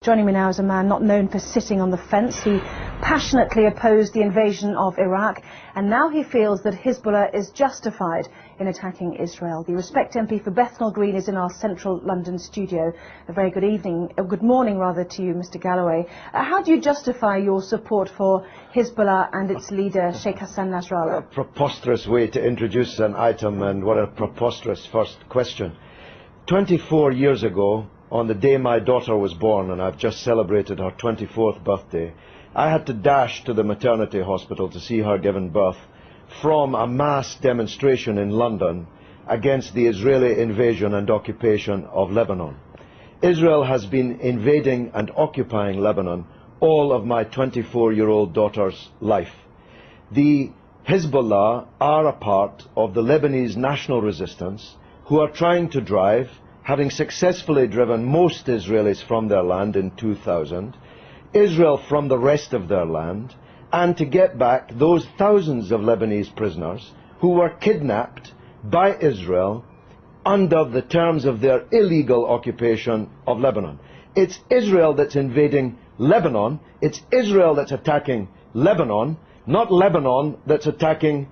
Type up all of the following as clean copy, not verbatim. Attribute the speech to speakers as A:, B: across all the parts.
A: Joining me now is a man not known for sitting on the fence. He passionately opposed the invasion of Iraq, and now he feels that Hezbollah is justified in attacking Israel. The Respect MP for Bethnal Green is in our central London studio. A very good evening, good morning rather, to you, Mr. Galloway. How do you justify your support for Hezbollah and its leader, Sheikh Hassan Nasrallah?
B: A preposterous way to introduce an item, and what a preposterous first question. 24 years ago, on the day my daughter was born, and I've just celebrated her 24th birthday, I had to dash to the maternity hospital to see her given birth from a mass demonstration in London against the Israeli invasion and occupation of Lebanon. Israel has been invading and occupying Lebanon all of my 24-year-old daughter's life. The Hezbollah are a part of the Lebanese national resistance who are trying to drive, having successfully driven most Israelis from their land in 2000, Israel from the rest of their land, and to get back those thousands of Lebanese prisoners who were kidnapped by Israel under the terms of their illegal occupation of Lebanon. It's Israel that's invading Lebanon, it's Israel that's attacking Lebanon, not Lebanon that's attacking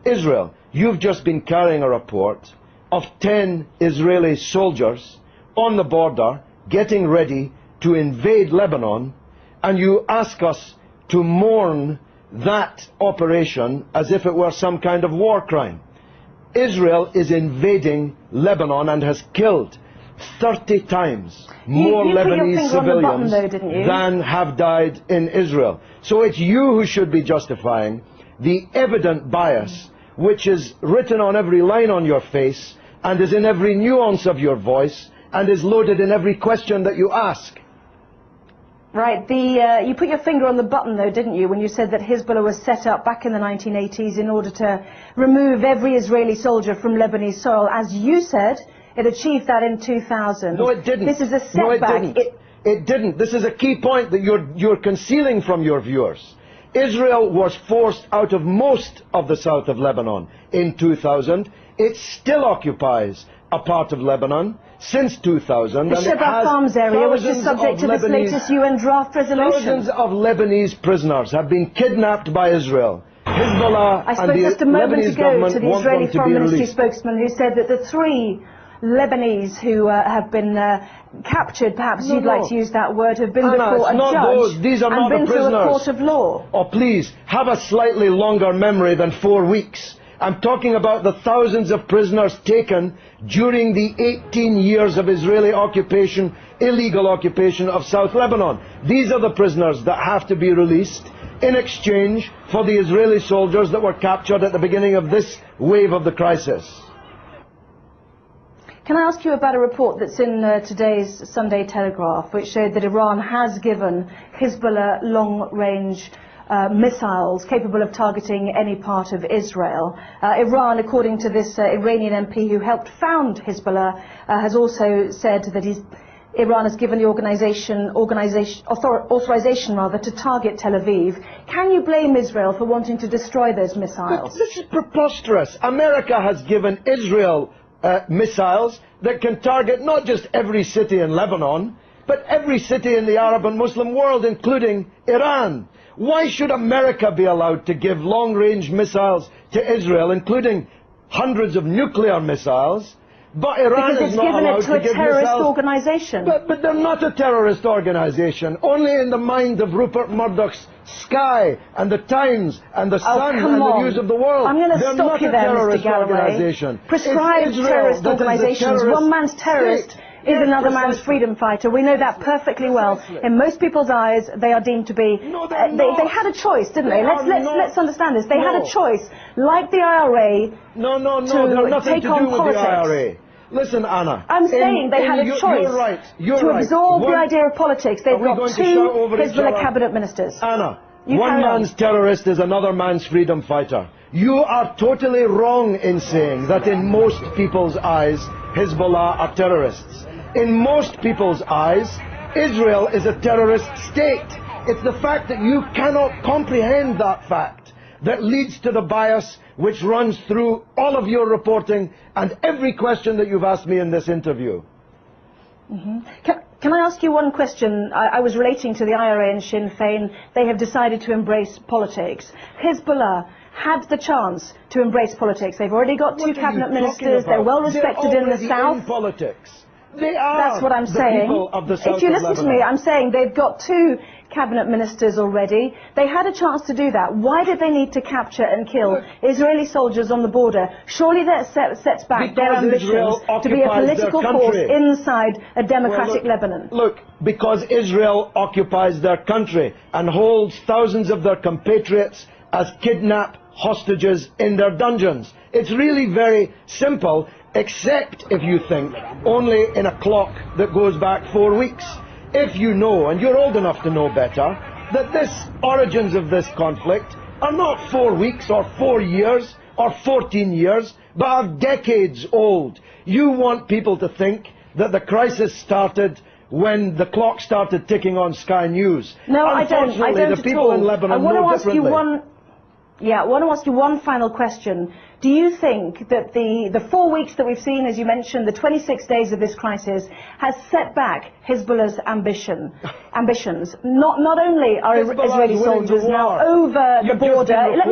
B: Israel. You've just been carrying a report of 10 Israeli soldiers on the border getting ready to invade Lebanon, and you ask us to mourn that operation as if it were some kind of war crime. Israel is invading Lebanon and has killed 30 times more Lebanese civilians than have died in Israel. So it's you who should be justifying the evident bias which is written on every line on your face and is in every nuance of your voice and is loaded in every question that you ask.
A: Right, you put your finger on the button though, didn't you, when you said that Hezbollah was set up back in the 1980s in order to remove every Israeli soldier from Lebanese soil. As you said, it achieved that in 2000.
B: No, it didn't.
A: This is a setback.
B: No, it didn't. It didn't. This is a key point that you're concealing from your viewers. Israel was forced out of most of the south of Lebanon in 2000. It still occupies a part of Lebanon since 2000.
A: The Shebra Farms area, which is subject to this latest UN draft resolution.
B: Thousands of Lebanese prisoners have been kidnapped by Israel. Hezbollah
A: I spoke
B: and the
A: just a moment
B: Lebanese
A: ago to the Israeli Foreign Ministry
B: released.
A: spokesman who said that the 3 Lebanese who have been captured, perhaps you'd like to use that word, have been before a judge
B: These are
A: and
B: not
A: been
B: the
A: through
B: prisoners.
A: a court of law.
B: Oh, please, have a slightly longer memory than 4 weeks. I'm talking about the thousands of prisoners taken during the 18 years of Israeli occupation, illegal occupation of South Lebanon. These are the prisoners that have to be released in exchange for the Israeli soldiers that were captured at the beginning of this wave of the crisis.
A: Can I ask you about a report that's in today's Sunday Telegraph, which showed that Iran has given Hezbollah long-range missiles capable of targeting any part of Israel. Iran, according to this Iranian MP who helped found Hezbollah, has also said that Iran has given the authorization to target Tel Aviv. Can you blame Israel for wanting to destroy those missiles?
B: But this is preposterous. America has given Israel missiles that can target not just every city in Lebanon, but every city in the Arab and Muslim world, including Iran. Why should America be allowed to give long-range missiles to Israel, including hundreds of nuclear missiles, but Iran is not allowed to give missiles?
A: Because it's given it to a terrorist organization.
B: But they're not a terrorist organization. Only in the mind of Rupert Murdoch's Sky and the Times and the Sun and the News of the World.
A: I'm going to stop you there, Mr. Galloway. Prescribed terrorist organizations. One man's terrorist is another man's freedom fighter. We know that perfectly well. In most people's eyes, they are deemed to be... they had a choice, didn't they? Let's understand this. They had a choice, like the IRA, to take on politics.
B: Listen, Anna.
A: I'm saying they had a choice to absorb the idea of politics. They've got 2 Hezbollah cabinet ministers.
B: Anna, one man's terrorist is another man's freedom fighter. You are totally wrong in saying that in most people's eyes, Hezbollah are terrorists. In most people's eyes, Israel is a terrorist state. It's the fact that you cannot comprehend that fact that leads to the bias which runs through all of your reporting and every question that you've asked me in this interview.
A: Can I ask you one question? I was relating to the IRA and Sinn Féin. They have decided to embrace politics. Hezbollah had the chance to embrace politics. They've already got two cabinet ministers. They're well respected in the south.
B: In politics. They are.
A: That's what I'm saying.
B: People of the south
A: if you
B: of
A: listen to
B: Lebanon.
A: me, I'm saying they've got two cabinet ministers already. They had a chance to do that. Why did they need to capture and kill Israeli soldiers on the border? Surely that sets back their ambitions to be a political force inside a democratic Lebanon.
B: Look, because Israel occupies their country and holds thousands of their compatriots as kidnapped hostages in their dungeons. It's really very simple, except if you think only in a clock that goes back 4 weeks. If you know, and you're old enough to know better, that the origins of this conflict are not 4 weeks or 4 years or 14 years, but are decades old. You want people to think that the crisis started when the clock started ticking on Sky News.
A: No, I don't
B: the people in Lebanon know differently.
A: I want to ask you one final question. Do you think that the 4 weeks that we've seen, as you mentioned, the 26 days of this crisis, has set back Hezbollah's ambitions? Not only are Israeli soldiers now over the border... Let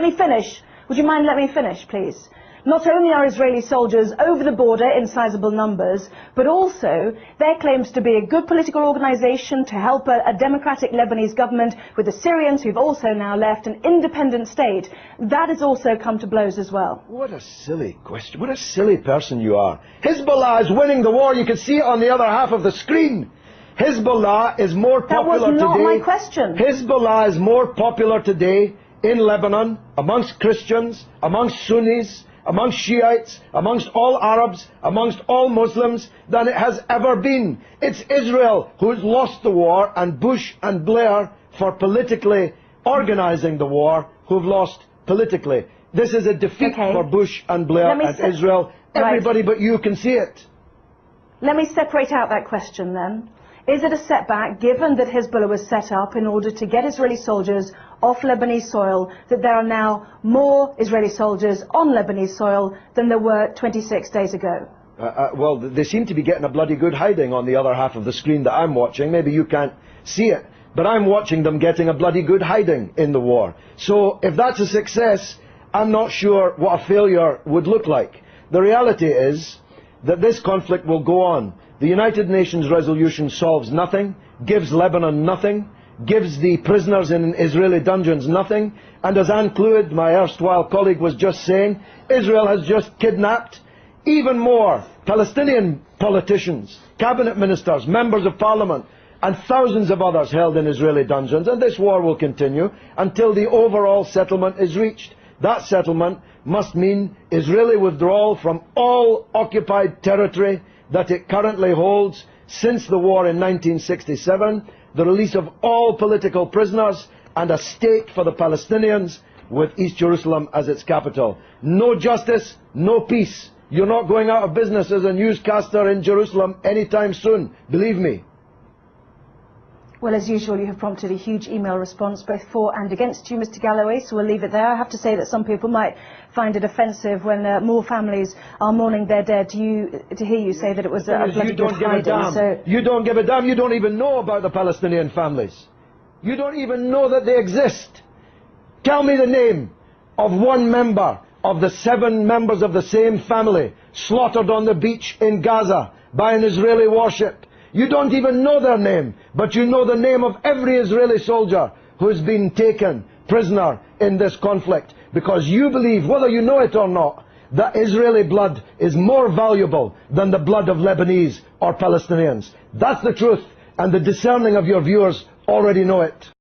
A: me finish. Would you mind letting me finish, please? Not only are Israeli soldiers over the border in sizable numbers, but also there claims to be a good political organisation to help a democratic Lebanese government with the Syrians who've also now left an independent state. That has also come to blows as well.
B: What a silly question. What a silly person you are. Hezbollah is winning the war. You can see it on the other half of the screen. Hezbollah is more popular today.
A: That was not my question.
B: Hezbollah is more popular today in Lebanon, amongst Christians, amongst Sunnis, amongst Shiites, amongst all Arabs, amongst all Muslims, than it has ever been. It's Israel who's lost the war, and Bush and Blair, for politically organising the war, who've lost politically. This is a defeat for Bush and Blair and Israel. Everybody but you can see it.
A: Let me separate out that question then. Is it a setback, given that Hezbollah was set up in order to get Israeli soldiers off Lebanese soil, that there are now more Israeli soldiers on Lebanese soil than there were 26 days ago?
B: Well, they seem to be getting a bloody good hiding on the other half of the screen that I'm watching. Maybe you can't see it, but I'm watching them getting a bloody good hiding in the war. So if that's a success, I'm not sure what a failure would look like. The reality is that this conflict will go on. The United Nations resolution solves nothing, gives Lebanon nothing, gives the prisoners in Israeli dungeons nothing, and as Anne Clewid, my erstwhile colleague, was just saying, Israel has just kidnapped even more Palestinian politicians, cabinet ministers, members of parliament, and thousands of others held in Israeli dungeons, and this war will continue until the overall settlement is reached. That settlement must mean Israeli withdrawal from all occupied territory that it currently holds since the war in 1967, the release of all political prisoners, and a state for the Palestinians with East Jerusalem as its capital. No justice, no peace. You're not going out of business as a newscaster in Jerusalem anytime soon, believe me.
A: Well, as usual, you have prompted a huge email response, both for and against you, Mr. Galloway, so we'll leave it there. I have to say that some people might find it offensive when more families are mourning their dead to hear you say that it was a bloody good hiding. So
B: you don't give a damn. You don't even know about the Palestinian families. You don't even know that they exist. Tell me the name of one member of the 7 members of the same family slaughtered on the beach in Gaza by an Israeli warship. You don't even know their name, but you know the name of every Israeli soldier who has been taken prisoner in this conflict, because you believe, whether you know it or not, that Israeli blood is more valuable than the blood of Lebanese or Palestinians. That's the truth, and the discerning of your viewers already know it.